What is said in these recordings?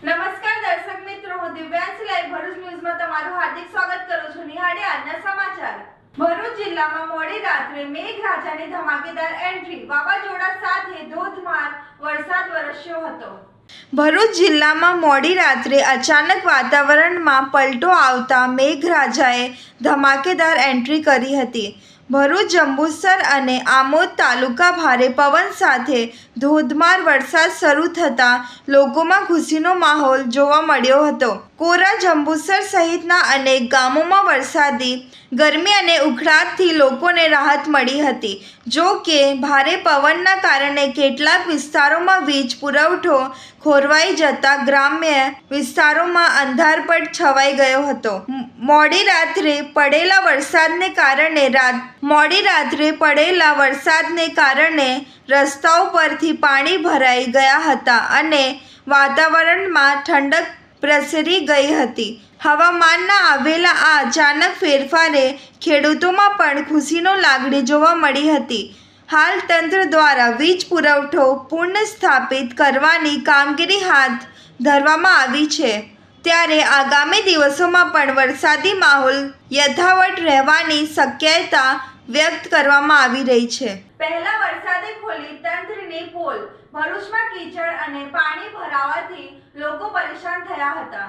નમસ્કાર દર્શક મિત્રો, હું દિવ્યાંશ લાઈવ ભરૂચ ન્યૂઝમાં તમારું હાર્દિક સ્વાગત કરું છું. નિહાળે આજના સમાચાર. ભરૂચ જિલ્લામાં મોડી રાત્રે મેઘરાજાની ધમાકેદાર એન્ટ્રી, વાવાઝોડા સાથે ધોધમાર વરસાદ વરસ્યો હતો. ભરૂચ જિલ્લામાં મોડી રાત્રે અચાનક વાતાવરણમાં પલટો આવતા મેઘરાજાએ ધમાકેદાર એન્ટ્રી કરી હતી. ભરૂચ, જંબુસર અને આમોદ તાલુકા ભારે પવન સાથે ધોધમાર વરસાદ શરૂ થતાં લોકોમાં ખુશીનો માહોલ જોવા મળ્યો હતો. કોરા, જંબુસર સહિતના અનેક ગામોમાં વરસાદી ગરમી અને ઉકળાટથી લોકોને રાહત મળી હતી. જો કે ભારે પવનના કારણે કેટલાક વિસ્તારોમાં વીજ પુરવઠો ખોરવાઈ જતા ગ્રામ્ય વિસ્તારોમાં અંધારપટ છવાઈ ગયો હતો. મોડી રાત્રે પડેલા વરસાદને કારણે રસ્તાઓ પરથી પાણી ભરાઈ ગયા હતા અને વાતાવરણમાં ઠંડક પ્રસરી ગઈ હતી. હવામાનના આવેલા આ અચાનક ફેરફારે ખેડૂતોમાં પણ ખુશીનો લાગણી જોવા મળી હતી. હાલ તંત્ર દ્વારા વીજ પુરવઠો પુનઃસ્થાપિત કરવાની કામગીરી હાથ ધરવામાં આવી છે. ત્યારે આગામી દિવસોમાં પણ વરસાદી માહોલ યથાવત રહેવાની શક્યતા વ્યક્ત કરવામાં આવી રહી છે. પહેલા વરસાદે ખોલી તંત્રની પોલ. ભરૂચમાં કીચડ અને પાણી ભરાવાથી લોકો પરેશાન થયા હતા.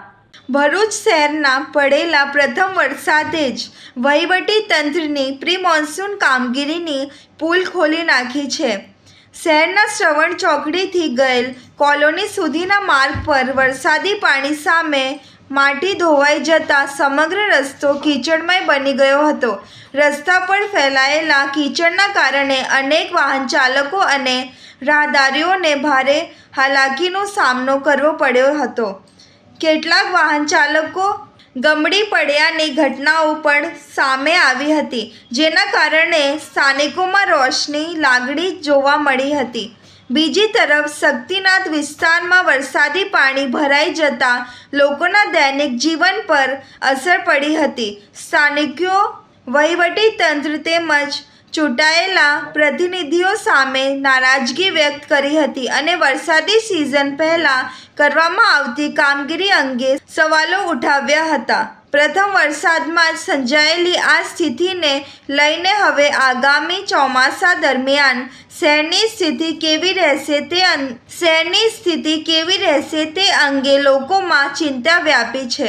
ભરૂચ શહેરના પડેલા પ્રથમ વરસાદે જ વહીવટી તંત્રની પ્રી મોન્સૂન કામગીરીની પુલ ખોલી નાખી છે. શહેરના શ્રવણ ચોકડીથી ગયેલ કોલોની સુધીના માર્ગ પર વરસાદી પાણી સામે માટી ધોવાઈ જતા સમગ્ર રસ્તો કીચડમય બની ગયો હતો. રસ્તા પર ફેલાયેલા કીચડના કારણે અનેક વાહન ચાલકો અને રાહદારીઓને ભારે હાલાકીનો સામનો કરવો પડ્યો હતો. કેટલાક વાહન ચાલકો ગમડી પડ્યાની ઘટનાઓ પણ સામે આવી હતી, જેના કારણે સ્થાનિકોમાં રોષની લાગણી જોવા મળી હતી. બીજી તરફ શક્તિનાથ વિસ્તારમાં વરસાદી પાણી ભરાઈ જતા લોકોના દૈનિક જીવન પર અસર પડી હતી. સ્થાનિકો વહીવટી તંત્ર તેમજ ચૂંટાયેલા પ્રતિનિધિઓ સામે નારાજગી વ્યક્ત કરી હતી અને વરસાદી સિઝન પહેલાં કરવામાં આવતી કામગીરી અંગે સવાલો ઉઠાવ્યા હતા. પ્રથમ વરસાદમાં જ સર્જાયેલી આ સ્થિતિને લઈને હવે આગામી ચોમાસા દરમિયાન શહેરની સ્થિતિ કેવી રહેશે તે અંગે લોકોમાં ચિંતા વ્યાપી છે.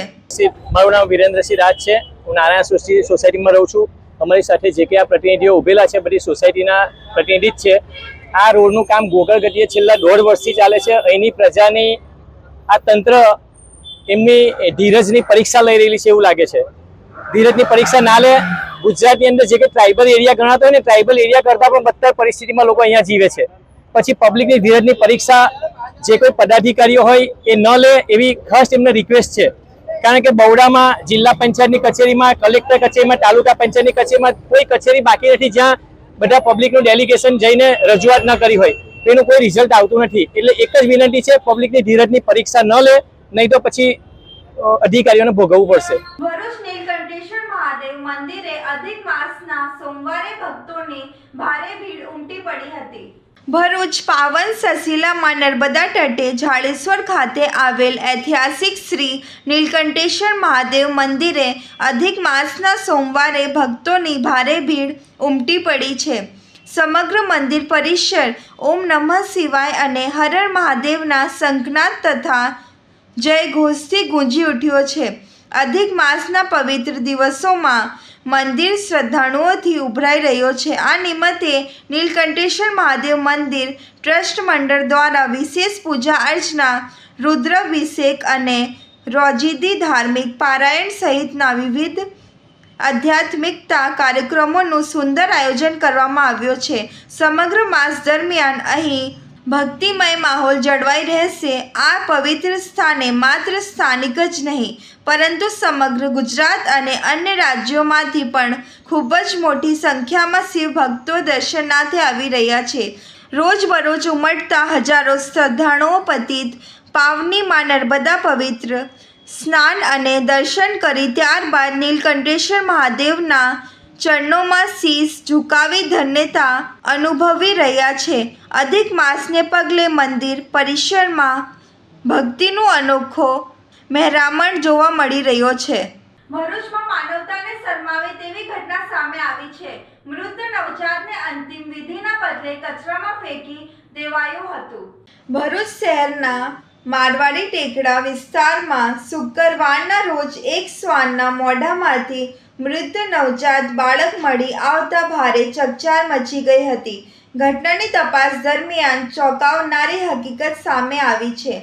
મારું નામ વિરેન્દ્રસિંહ રાજ છે. હું નારાયણ સૃષ્ટિ સોસાયટીમાં રહું છું. અમારી સાથે જે કે આ પ્રતિનિધિઓ ઉભેલા છે, બધી સોસાયટીના પ્રતિનિધિ જ છે. આ રોડનું કામ ગોગળ ગતિએ છેલ્લા 1.5 વર્ષથી ચાલે છે. અહીંની પ્રજાની આ તંત્ર એમની ધીરજની પરીક્ષા લઈ રહેલી છે એવું લાગે છે. ધીરજની પરીક્ષા ના લે. ગુજરાતની અંદર જે કે ટ્રાઇબલ એરિયા ગણાતો હોય ને, ટ્રાઇબલ એરિયા કરતાં પણ બદતર પરિસ્થિતિમાં લોકો અહીંયા જીવે છે. પછી પબ્લિકની ધીરજની પરીક્ષા જે કોઈ પદાધિકારીઓ હોય એ ન લે એવી ખાસ એમને રિક્વેસ્ટ છે. કારણ કે બવડામાં જિલ્લા પંચાયતની કચેરીમાં, કલેક્ટર કચેરીમાં, તાલુકા પંચાયતની કચેરીમાં કોઈ કચેરી બાકી નથી જ્યાં બધા પબ્લિકનું ડેલિગેશન જઈને રજૂઆત ન કરી હોય. એનું કોઈ રિઝલ્ટ આવતું નથી. એટલે એક જ વિનંતી છે, પબ્લિકની ધીરજની પરીક્ષા ન લે, નહીં તો પછી અધિકારીઓને ભોગવવું પડશે. ભરૂચ નીલકંઠેશ્વર મહાદેવ મંદિરે અધિક માસના સોમવારે ભક્તોની ભારે ભીડ ઉમટી પડી હતી. ભરૂચ પાવન સસીલામાં નર્મદા તટે જાડેશ્વર ખાતે આવેલ ઐતિહાસિક શ્રી નીલકંઠેશ્વર મહાદેવ મંદિરે અધિક માસના સોમવારે ભક્તોની ભારે ભીડ ઉમટી પડી છે. સમગ્ર મંદિર પરિસર ઓમ નમઃ શિવાય અને હર હર મહાદેવના શંખનાદ તથા જય ઘોષથી ગુંજી ઉઠ્યો છે. અધિક માસના પવિત્ર દિવસોમાં મંદિર શ્રદ્ધાળુઓથી ઉભરાઈ રહ્યો છે. આ નિમિત્તે નીલકંઠેશ્વર મહાદેવ મંદિર ટ્રસ્ટ મંડળ દ્વારા વિશેષ પૂજા અર્ચના, રુદ્રાભિષેક અને રોજીદી ધાર્મિક પારાયણ સહિતના વિવિધ આધ્યાત્મિકતા કાર્યક્રમોનું સુંદર આયોજન કરવામાં આવ્યો છે. સમગ્ર માસ દરમિયાન અહીં ભક્તિમય માહોલ જળવાઈ રહેશે. આ પવિત્ર સ્થાને માત્ર સ્થાનિક જ નહીં પરંતુ સમગ્ર ગુજરાત અને અન્ય રાજ્યોમાંથી પણ ખૂબ જ મોટી સંખ્યામાં શિવ ભક્તો દર્શનાર્થે આવી રહ્યા છે. રોજબરોજ ઉમટતા હજારો શ્રદ્ધાળુઓ પતિત પાવની માં નર્મદા પવિત્ર સ્નાન અને દર્શન કરી ત્યારબાદ નીલકંઠેશ્વર મહાદેવના ચરણોમાં શીશ ઝુકાવી ધન્યતા અનુભવી રહ્યા છે. અધિક માસને પગલે મંદિર પરિસરમાં ભક્તિનું અનોખો મહેરામણ જોવા મળી રહ્યો છે. ભરૂચમાં માનવતાને શરમાવે તેવી ઘટના સામે આવી છે. મૃત નવજાતને અંતિમ વિધિના બદલે કચરામાં ફેંકી દેવાયું હતું. ભરૂચ શહેરના મારવાડી ટેકરા વિસ્તારમાં શુક્રવારના રોજ એક શ્વાનના મોઢામાંથી મૃત નવજાત બાળક મળી આવતા ભારે ચકચાર મચી ગઈ હતી. ઘટનાની તપાસ દરમિયાન ચોંકાવનારી હકીકત સામે આવી છે.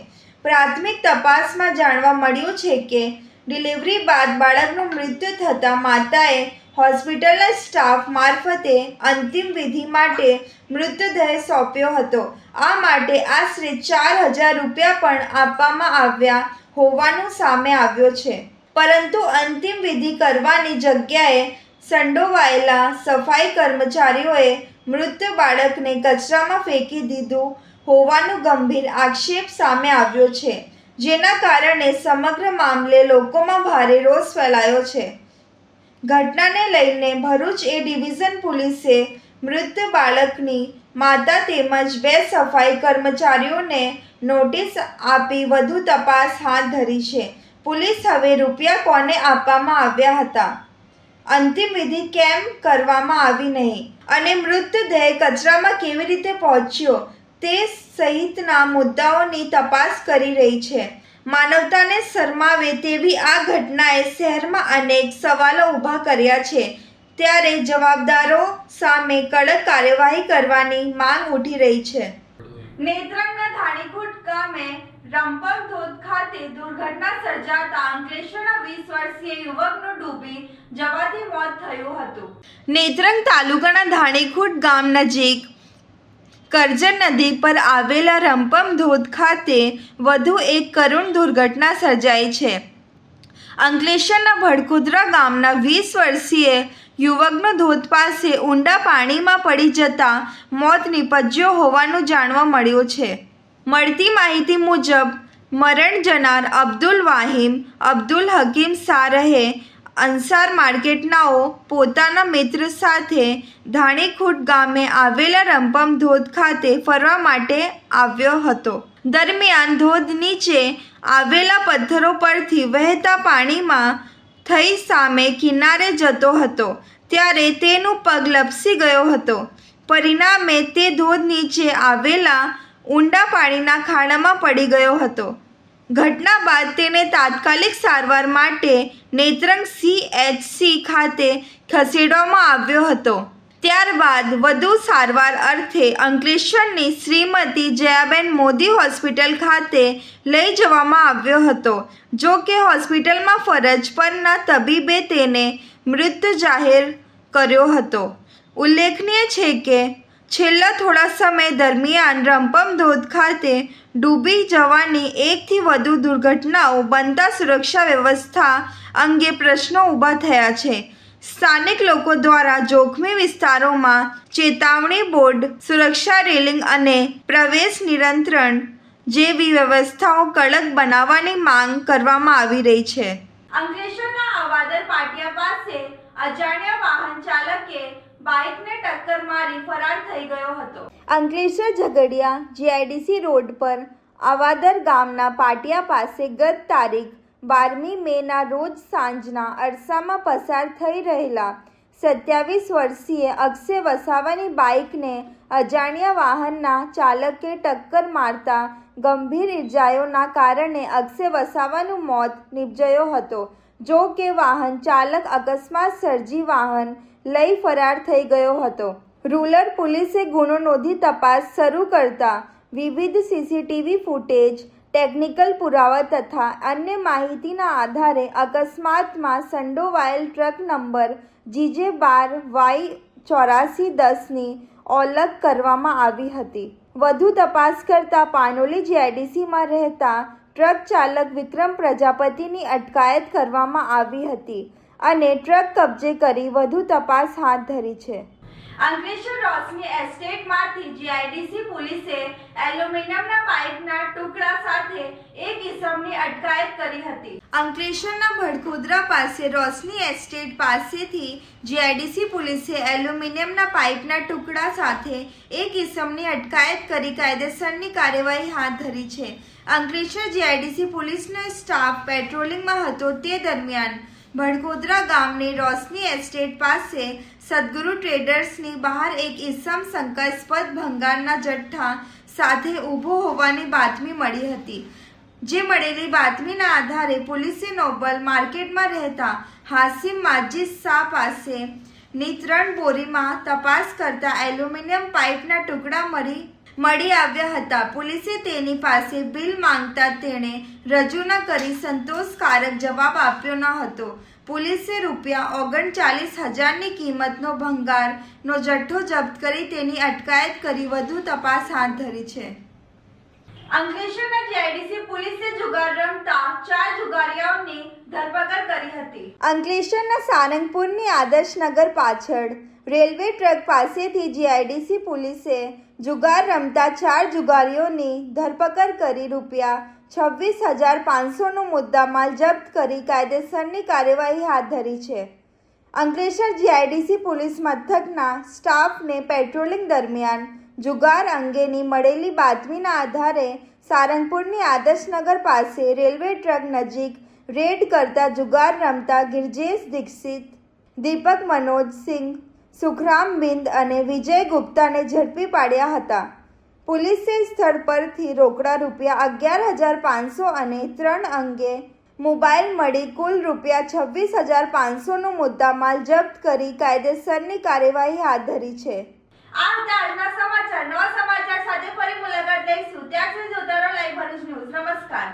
પ્રાથમિક તપાસમાં જાણવા મળ્યું છે કે ડિલિવરી બાદ બાળકનું મૃત્યુ થતાં માતાએ હોસ્પિટલના સ્ટાફ મારફતે અંતિમ વિધિ માટે મૃતદેહ સોંપ્યો હતો. આ માટે આશરે 4,000 રૂપિયા પણ આપવામાં આવ્યા હોવાનું સામે આવ્યું છે. પરંતુ અંતિમ વિધિ કરવાની જગ્યાએ સંડોવાયેલા સફાઈ કર્મચારીઓએ મૃત બાળકને કચરામાં ફેંકી દીધું હોવાનો ગંભીર આક્ષેપ સામે આવ્યો છે, જેના કારણે સમગ્ર મામલે લોકોમાં ભારે રોષ ફેલાયો છે. ઘટનાને લઈને ભરૂચ એ ડિવિઝન પોલીસે મૃત બાળકની માતા તેમજ 2 સફાઈ કર્મચારીઓને નોટિસ આપી વધુ તપાસ હાથ ધરી છે. પોલીસ હવે રૂપિયા કોને આપવામાં આવ્યા હતા, અંતિમ વિધિ કેમ કરવામાં આવી નહીં અને મૃતદેહ કચરામાં કેવી રીતે પહોંચ્યો તે સહિતના મુદ્દાઓની તપાસ કરી રહી છે. માનવતાને શરમાવે તેવી આ ઘટનાએ શહેરમાં અનેક સવાલો ઊભા કર્યા છે. ત્યારે જવાબદારો સામે કડક કાર્યવાહી કરવાની માંગ ઉઠી રહી છે. નેત્રંગના ધાણીકુટ ગામે રંપમ ધોધ ખાતે દુર્ઘટના સર્જાતા અંકલેશ્વરના 20 વર્ષીય યુવકનું ડૂબી જવાથી મોત થયું હતું. નેત્રંગ તાલુકાના ધાણીકુટ ગામ નજીક કરજણ નદી પર આવેલા રંપમ ધોધ ખાતે વધુ એક કરુણ દુર્ઘટના સર્જાઈ છે. અંકલેશ્વરના ભડકુદરા ગામના 20 વર્ષીય યુવકનું ધોધ પાસે ઊંડા પાણીમાં પડી જતા મોત નીપજ્યું હોવાનું જાણવા મળ્યું છે. મળતી માહિતી મુજબ મરણ જનાર અબ્દુલ વાહીમ અબ્દુલ હકીમ સારહે અંસાર માર્કેટનાઓ પોતાના મિત્ર સાથે ધાણીખૂટ ગામે આવેલા રંપમ ધોધ ખાતે ફરવા માટે આવ્યો હતો. દરમિયાન ધોધ નીચે આવેલા પથ્થરો પરથી વહેતા પાણીમાં થઈ સામે કિનારે જતો હતો ત્યારે તેનું પગ લપસી ગયો હતો. પરિણામે તે ધોધ નીચે આવેલા ઊંડા પાણીના ખાડામાં પડી ગયો હતો. ઘટના બાદ તેને તાત્કાલિક સારવાર માટે નેત્રંગ CHC ખાતે ખસેડવામાં આવ્યો હતો. ત્યારબાદ વધુ સારવાર અર્થે અંકલેશ્વરની શ્રીમતી જયાબેન મોદી હોસ્પિટલ ખાતે લઈ જવામાં આવ્યો હતો. જો કે હોસ્પિટલમાં ફરજ પરના તબીબે તેને મૃત જાહેર કર્યો હતો. ઉલ્લેખનીય છે કે છેલ્લા થોડા સમય દરમિયાન રંપમ ધોધ ખાતે ડૂબી જવાની 1થી વધુ દુર્ઘટનાઓ બનતા સુરક્ષા વ્યવસ્થા અંગે પ્રશ્નો ઊભા થયા છે. સ્થાનિક લોકો દ્વારા જોખમી વિસ્તારોમાં ચેતવણી બોર્ડ, સુરક્ષા રેલિંગ અને પ્રવેશ નિયંત્રણ જેવી વ્યવસ્થાઓ કડક બનાવવાની માંગ કરવામાં આવી રહી છે. અંકલેશ્વરના અવાદર પાટિયા પાસે અજાણ્યા વાહન ચાલકે બાઇકને ટક્કર મારી ફરાર થઈ ગયો હતો. અંકલેશ્વર ઝઘડિયા GIDC રોડ પર અવાદર ગામના પાટિયા પાસે ગત તારીખ 12મી મેના રોજ સાંજના અરસામાં પસાર થઈ રહેલા 27 વર્ષીય અક્ષય વસાવાની બાઇકને અજાણ્યા વાહનના ચાલકે ટક્કર મારતા ગંભીર ઇજાઓના કારણે અક્ષય વસાવાનું મોત નિપજ્યો હતો. જો કે વાહન ચાલક અકસ્માત સર્જી વાહન લઈ ફરાર થઈ ગયો હતો. રૂરલ પોલીસે ગુનો નોંધી તપાસ શરૂ કરતા વિવિધ CCTV ફૂટેજ, ટેકનિકલ પુરાવા તથા અન્ય માહિતીના આધારે અકસ્માતમાં સંડોવાયેલ ટ્રક નંબર GJ12Y8410ની ઓળખ કરવામાં આવી હતી. વધુ તપાસ કરતા પાનોલી GIDCમાં રહેતા ટ્રક ચાલક વિક્રમ પ્રજાપતિની અટકાયત કરવામાં આવી હતી અને ટ્રક કબજે કરી વધુ તપાસ હાથ ધરી છે. અંકલેશ્વર રોશની એસ્ટેટમાંથી જીઆઈડીસી પોલીસે એલ્યુમિનિયમના પાઇપના ટુકડા સાથે એક ઇસમની અટકાયત કરી હતી. અંકલેશ્વરના ભડકુદરા પાસે રોશની એસ્ટેટ પાસેથી જીઆઈડીસી પોલીસે એલ્યુમિનિયમના પાઇપના ટુકડા સાથે એક ઇસમની અટકાયત કરી કાયદેસરની કાર્યવાહી હાથ ધરી છે. અંકલેશ્વર જીઆઈડીસી પોલીસનો સ્ટાફ પેટ્રોલિંગમાં હતો તે દરમિયાન ભડકુદરા ગામની રોશની એસ્ટેટ પાસે સદગુરુ ટ્રેડર્સની બહાર એક ઇસમ શંકાસ્પદ ભંગારના જથ્થા સાથે ઊભો હોવાની બાતમી મળી હતી. જે મળેલી બાતમીના આધારે પોલીસે નોબલ માર્કેટમાં રહેતા હાસિમ માજીદ શાહ પાસેની 3 બોરીમાં તપાસ કરતા એલ્યુમિનિયમ પાઇપના ટુકડા મળી આવ્યા હતા. પોલીસે તેની પાસે બિલ માંગતા તેણે રજૂ ન કરી સંતોષકારક જવાબ આપ્યો ન હતો. પોલીસે ₹39,000ની કિંમતનો ભંગારનો જથ્થો જપ્ત કરી તેની અટકાયત કરી વધુ તપાસ હાથ ધરી છે. અંકલેશ્વરના જીઆઈડીસી પોલીસે જુગાર રમતા 4 જુગારીઓની ધરપકડ કરી હતી. અંકલેશ્વરના સારંગપુરની આદર્શનગર પાછળ રેલવે ટ્રેક પાસેથી જીઆઈડીસી પોલીસે જુગાર રમતા 4 જુગારીઓની ધરપકડ કરી ₹26,500નો મુદ્દામાલ જપ્ત કરી કાયદેસરની કાર્યવાહી હાથ ધરી છે. અંકલેશ્વર જીઆઈડીસી પોલીસ મથકના સ્ટાફને પેટ્રોલિંગ દરમિયાન જુગાર અંગેની મળેલી બાતમીના આધારે સારંગપુરની આદર્શનગર પાસે રેલવે ટ્રેક નજીક રેડ કરતા જુગાર રમતા ગિરજેશ દીક્ષિત, દીપક મનોજસિંહ, સુખરામ બિંદ અને વિજય ગુપ્તાને ઝડપી પાડ્યા હતા. પોલીસે સ્થળ પરથી રોકડા ₹11,500 અને 3 અંગે મોબાઈલ મળી કુલ ₹26,500નો મુદ્દામાલ જપ્ત કરી કાયદેસરની કાર્યવાહી હાથ ધરી છે. આ હતા આજના સમાચાર. નવા સમાચાર સાથે ફરી મુલાકાત લઈશું. ત્યાં સુધી જોતા રહો લાઈવ ભરૂચ ન્યૂઝ. નમસ્કાર.